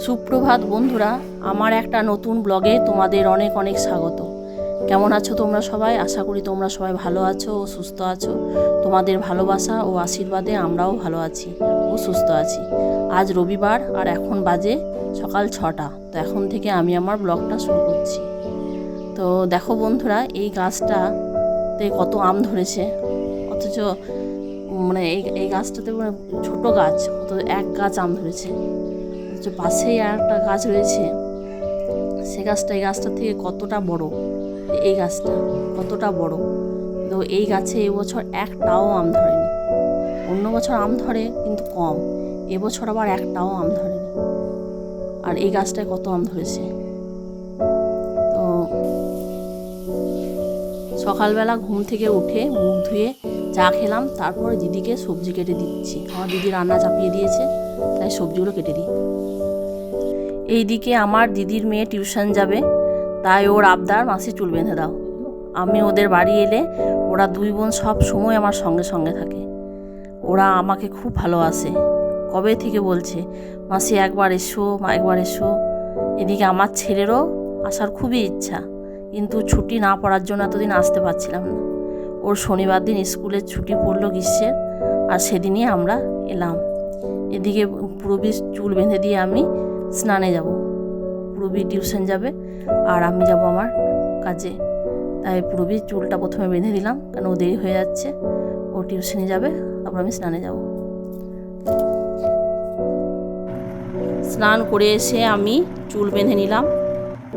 সুপ্রভাত বন্ধুরা, আমার একটা নতুন ব্লগে তোমাদের অনেক অনেক স্বাগত। কেমন আছো তোমরা সবাই? আশা করি তোমরা সবাই ভালো আছো ও সুস্থ আছো। তোমাদের ভালোবাসা ও আশীর্বাদে আমরাও ভালো আছি ও সুস্থ আছি। আজ রবিবার আর এখন বাজে সকাল 6টা। তো এখন থেকে আমি আমার ব্লগটা শুরু করছি। তো দেখো বন্ধুরা, এই গাছটাতে কত আম ধরেছে, অথচ মানে এই গাছটাতে ছোট গাছ, অত এক গাছ আম ধরেছে। পাশেই আর একটা গাছ রয়েছে, সে গাছটা এই গাছটার থেকে কতটা বড়, এই গাছটা কতটা বড়। তো এই গাছে এবছর একটাও আম ধরেনি। অন্য বছর আম ধরে কিন্তু কম, এবছর আবার একটাও আম ধরেনি। আর এই গাছটায় কত আম ধরেছে। তো সকালবেলা ঘুম থেকে উঠে মুখ ধুয়ে চা খেলাম, তারপর দিদিকে সবজি কেটে দিচ্ছি। আমার দিদি রান্না চাপিয়ে দিয়েছে, তাই সবজিগুলো কেটে দিই। এইদিকে আমার দিদির মেয়ে টিউশন যাবে, তাই ওর আবদার মাসি চুল বেঁধে দাও। আমি ওদের বাড়ি এলে ওরা দুই বোন সব সময় আমার সঙ্গে সঙ্গে থাকে। ওরা আমাকে খুব ভালোবাসে, কবে থেকে বলছে মাসি একবার এসো, একবার এসো। এদিকে আমার ছেলেরও আসার খুবই ইচ্ছা, কিন্তু ছুটি না পড়ার জন্য এতদিন আসতে পারছিলাম না। ওর শনিবার দিন স্কুলের ছুটি পড়লো গ্রীষ্মের, আর সেদিনই আমরা এলাম। এদিকে পুরবী চুল বেঁধে দিয়ে আমি স্নানে যাব। পুরবী টিউশন যাবে আর আমি যাব আমার কাজে, তাই পুরবীর চুলটা প্রথমে বেঁধে দিলাম, কারণ ও দেরি হয়ে যাচ্ছে। ও টিউশনে যাবে, তারপর আমি স্নানে যাব। স্নান করে এসে আমি চুল বেঁধে নিলাম,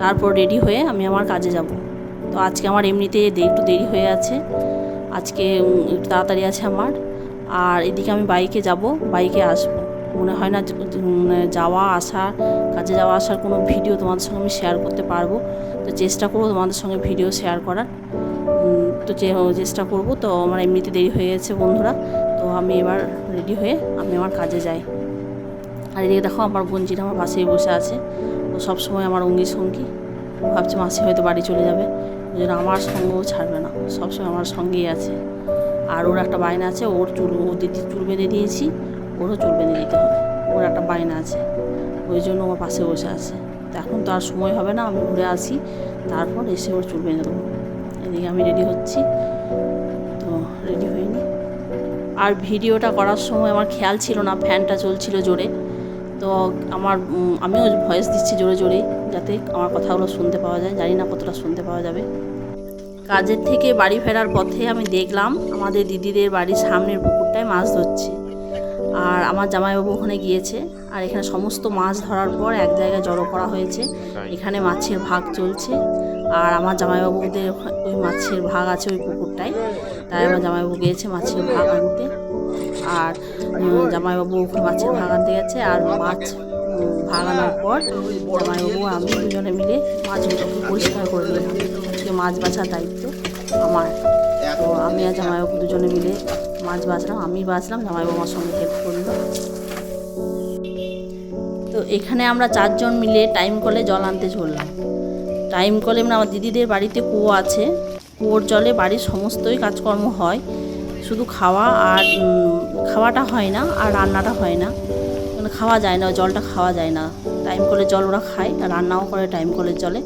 তারপর রেডি হয়ে আমি আমার কাজে যাব। তো আজকে আমার এমনিতে একটু দেরি হয়ে আছে, আজকে একটু তাড়াতাড়ি আছে আমার। আর এদিকে আমি বাইকে যাব, বাইকে আসবো। মনে হয় না যাওয়া আসা, কাজে যাওয়া আসার কোনো ভিডিও তোমাদের সঙ্গে আমি শেয়ার করতে পারবো। তো চেষ্টা করবো তোমাদের সঙ্গে ভিডিও শেয়ার করার, তো চেষ্টা করবো। তো আমার এমনিতে দেরি হয়ে গেছে বন্ধুরা, তো আমি এবার রেডি হয়ে আমি আমার কাজে যাই। আর এদিকে দেখো আমার বোনজিটা আমার পাশেই বসে আছে, ও সবসময় আমার অঙ্গি সঙ্গী। ভাবছে মাসি হয়তো বাড়ি চলে যাবে, ওই জন্য আমার সঙ্গেও ছাড়বে না, সবসময় আমার সঙ্গেই আছে। আর ওর একটা বায়না আছে, ওর দিদির চুল বেঁধে দিয়েছি, ওরও চুল বেঁধে দিতে হবে, ওর একটা বায়না আছে, ওই জন্য আমার পাশে বসে আছে। তো এখন তো আর সময় হবে না, আমি ঘুরে আসি, তারপর এসে ওর চুল বেঁধে দেবো। এদিকে আমি রেডি হচ্ছি, তো রেডি হইনি। আর ভিডিওটা করার সময় আমার খেয়াল ছিল না ফ্যানটা চলছিল জোরে, তো আমিও ভয়েস দিচ্ছি জোরে জোরেই, যাতে আমার কথাগুলো শুনতে পাওয়া যায়। জানি না কতটা শুনতে পাওয়া যাবে। কাজের থেকে বাড়ি ফেরার পথে আমি দেখলাম আমাদের দিদিদের বাড়ির সামনের পুকুরটায় মাছ ধরছে, আর আমার জামাইবাবু ওখানে গিয়েছে। আর এখানে সমস্ত মাছ ধরার পর এক জায়গায় জড়ো করা হয়েছে, এখানে মাছের ভাগ চলছে। আর আমার জামাইবাবুদের ওই মাছের ভাগ আছে ওই পুকুরটায়, তাই আমার জামাইবাবু গিয়েছে মাছের ভাগ আনতে। আর জামাইবাবু ওখানে মাছের ভাগ আনতে গেছে, আর মাছ ভাগ আনার পর জামাইবাবু আমি দুজনে মিলে মাছগুলোকে পরিষ্কার করে দিলাম। আজকে মাছ বাছার দায়িত্ব আমার, তো আমি আর জামাইবাবু দুজনে মিলে মাছ বাছলাম। আমি বাছলাম, জামাইবাবু আমার সঙ্গে হেল্প করলো। তো এখানে আমরা 4 জন মিলে টাইম কলে জল আনতে চললাম। টাইম কলে মানে আমার দিদিদের বাড়িতে কুয়ো আছে, কুয়োর জলে বাড়ির সমস্তই কাজকর্ম হয়, শুধু খাওয়াটা হয় না আর রান্নাটা হয় না, মানে খাওয়া যায় না, জলটা খাওয়া যায় না। টাইম কলের জল ওরা খায়, আর রান্নাও করে টাইম কলের জলে।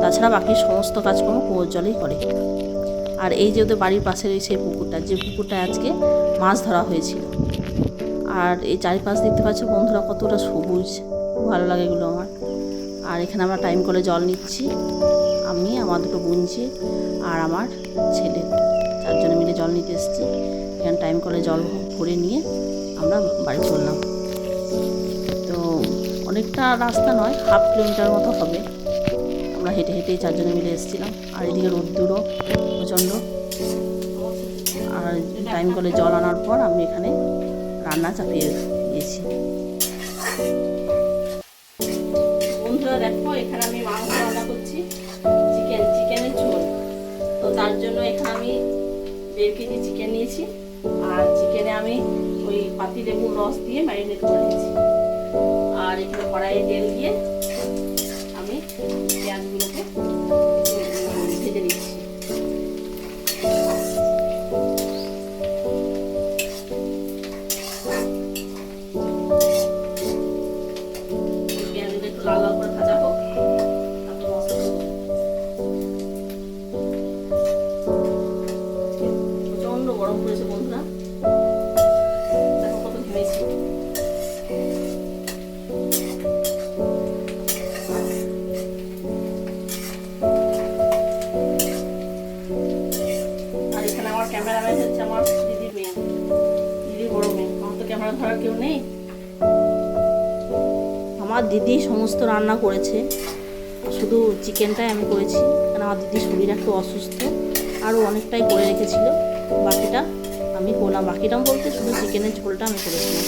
তাছাড়া বাকি সমস্ত কাজকর্ম কুয়োর জলেই করে। আর এই যে ওদের বাড়ির পাশে সেই পুকুরটা, যে পুকুরটায় আজকে মাছ ধরা হয়েছিল। আর এই চারিপাশ দেখতে পাচ্ছ বন্ধুরা কতটা সবুজ, খুব ভালো লাগে এগুলো আমার। আর এখানে আমরা টাইম কলে জল নিচ্ছি, আমি, আমার দুটো বোনঝি আর আমার ছেলে, 4 জনে মিলে জল নিতে এসেছি। এখানে টাইম কলে জল ভরে নিয়ে আমরা বাড়ি চললাম। তো অনেকটা রাস্তা নয়, 1/2 কিলোমিটার মতো হবে। আমরা হেঁটে হেঁটেই 4 জনে মিলে এসেছিলাম। আর এদিকে রোদ্দুরও প্রচণ্ড। আর টাইম কলে জল আনার পর আমি এখানে রান্না চাপিয়ে দিয়েছি। বন্ধুরা দেখো, এখানে আমি মাংস রান্না করছি, চিকেনের ঝোল। তো তার জন্য এখানে আমি 1.5 কেজি চিকেন নিয়েছি, আর চিকেনে আমি ওই পাতিলেবুর রস দিয়ে ম্যারিনেট করে দিয়েছি। আর এখানে কড়াইয়ে তেল দিয়ে আমি পেঁয়াজগুলোকে ভেজে দিচ্ছি। আমার দিদি সমস্ত রান্না করেছে, শুধু চিকেনটাই আমি করেছি, কারণ আমার দিদির শরীর একটু অসুস্থ। আরও অনেকটাই করে রেখেছিল, বাকিটা আমি করলাম। বাকিটা বলতে শুধু চিকেনের ঝোলটা আমি করেছিলাম।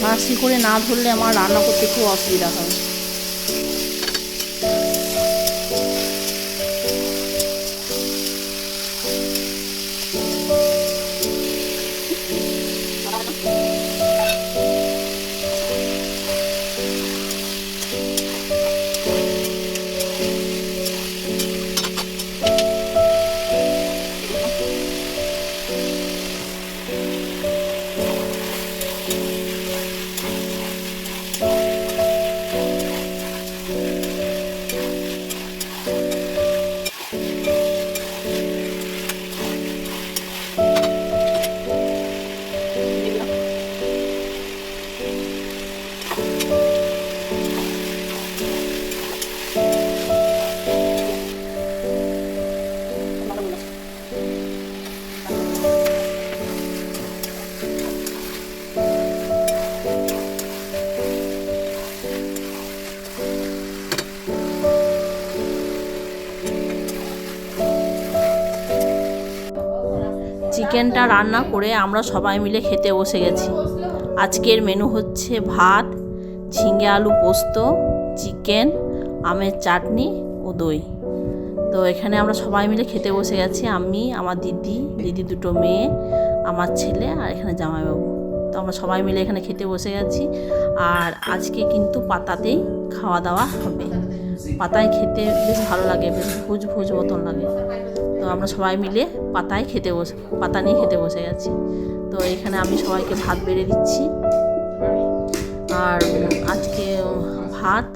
মাছি করে না ধরলে আমার রান্না করতে খুব অসুবিধা হয়। চিকেনটা রান্না করে আমরা সবাই মিলে খেতে বসে গেছি। আজকের মেনু হচ্ছে ভাত, ঝিঙে আলু পোস্ত, চিকেন, আমের চাটনি ও দই। তো এখানে আমরা সবাই মিলে খেতে বসে গেছি, আমি, আমার দিদি দুটো মেয়ে, আমার ছেলে আর এখানে জামাইবাবু। তো আমরা সবাই মিলে এখানে খেতে বসে গেছি। আর আজকে কিন্তু পাতাতেই খাওয়া দাওয়া হবে। পাতায় খেতে বেশ ভালো লাগে, বেশ ভুজ মতন লাগে। তো আমরা সবাই মিলে পাতা নিয়ে খেতে বসে গেছি। তো এখানে আমি সবাইকে ভাত বেড়ে দিচ্ছি। আর আজকে ভাত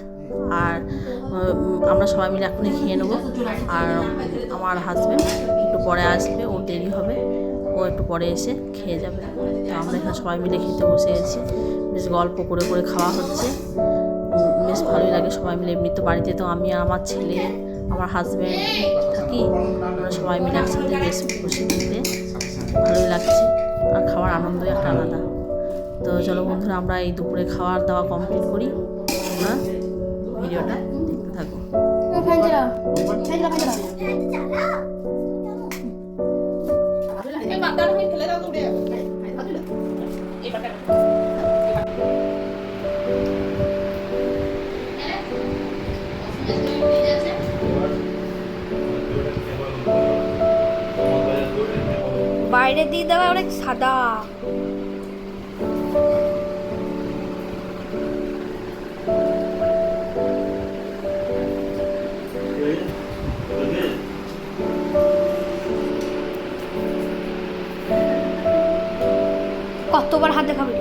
আর আমরা সবাই মিলে এখনই খেয়ে নেবো। আর আমার হাজব্যান্ড একটু পরে আসবে, ওর দেরি হবে, ও একটু পরে এসে খেয়ে যাবে। তো আমরা এখানে সবাই মিলে খেতে বসে গেছি, বেশ গল্প করে খাওয়া হচ্ছে, বেশ ভালোই লাগে সবাই মিলে। এমনি তো বাড়িতে তো আমি আর আমার ছেলে, আমার হাজব্যান্ড থাকি, আমরা সবাই মিলে একসাথে বেশ বসে খেতে ভালোই লাগছে। আর খাওয়ার আনন্দই একটা আলাদা। তো চলো বন্ধুরা, আমরা এই দুপুরে খাওয়ার দাওয়া কমপ্লিট করি, তোমরা ভিডিওটা দেখতে থাকো। বাইরে দিয়ে দেওয়া অনেক সাদা। কতবার হাত দেখাবে?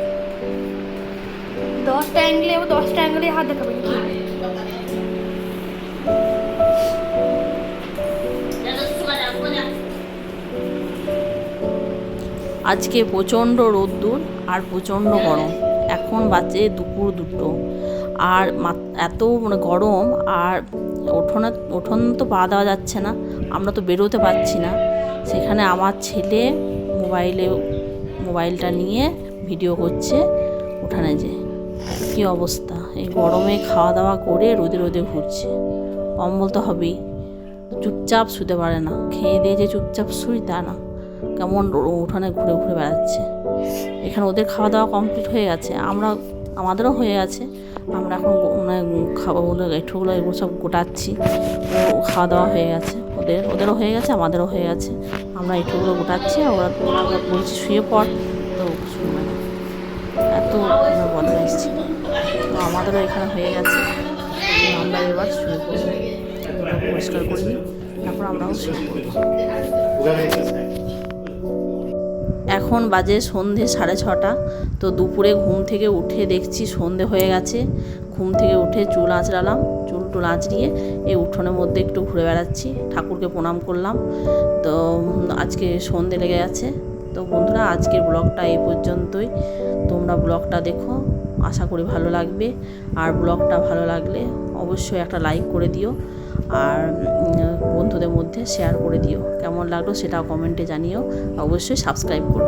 10টা অ্যাঙ্গেলে হাত দেখাবে। আজকে প্রচণ্ড রোদ্দুর আর প্রচণ্ড গরম। এখন বাজে দুপুর 2টো। আর এত গরম, আর উঠোন তো পা দেওয়া যাচ্ছে না, আমরা তো বেরোতে পারছি না। সেখানে আমার ছেলে মোবাইলটা নিয়ে ভিডিও করছে উঠানে। যে কী অবস্থা, এই গরমে খাওয়া দাওয়া করে রোদে ঘুরছে। কম্বল তো হবেই, চুপচাপ শুতে পারে না। খেয়ে দিয়ে যে চুপচাপ শুই তা না, কেমন উঠানে ঘুরে বেড়াচ্ছে। এখানে ওদের খাওয়া দাওয়া কমপ্লিট হয়ে গেছে, আমাদেরও হয়ে গেছে। আমরা এখন খাওয়াগুলো এগুলো সব গোটাচ্ছি। ও খাওয়া দাওয়া হয়ে গেছে, ও ওদেরও হয়ে গেছে, আমাদেরও হয়ে গেছে। আমরা এঁঠোগুলো গোটাচ্ছি, আর ওরা বলছি শুয়ে পড়, তো শুনবে না, এত বদলে এসেছি। তো আমাদেরও এখানে হয়ে গেছে, তো আমরা এবার শুয়ে পড়বো, এগুলো পরিষ্কার করে নিই, তারপর আমরাও শুয়ে পড়বো। এখন বাজে সন্ধে 6:30। তো দুপুরে ঘুম থেকে উঠে দেখছি সন্ধে হয়ে গেছে। ঘুম থেকে উঠে চুল আঁচড়ালাম, চুল আঁচড়িয়ে এই উঠোনের মধ্যে একটু ঘুরে বেড়াচ্ছি, ঠাকুরকে প্রণাম করলাম। তো আজকে সন্ধে লেগে গেছে। তো বন্ধুরা, আজকের ব্লগটা এই পর্যন্তই। তোমরা ব্লগটা দেখো, আশা করি ভালো লাগবে। আর ব্লগটা ভালো লাগলে অবশ্যই একটা লাইক করে দিও, আর বন্ধুদের মধ্যে শেয়ার করে দিও। কেমন লাগলো সেটাও কমেন্টে জানিও, অবশ্যই সাবস্ক্রাইব করো।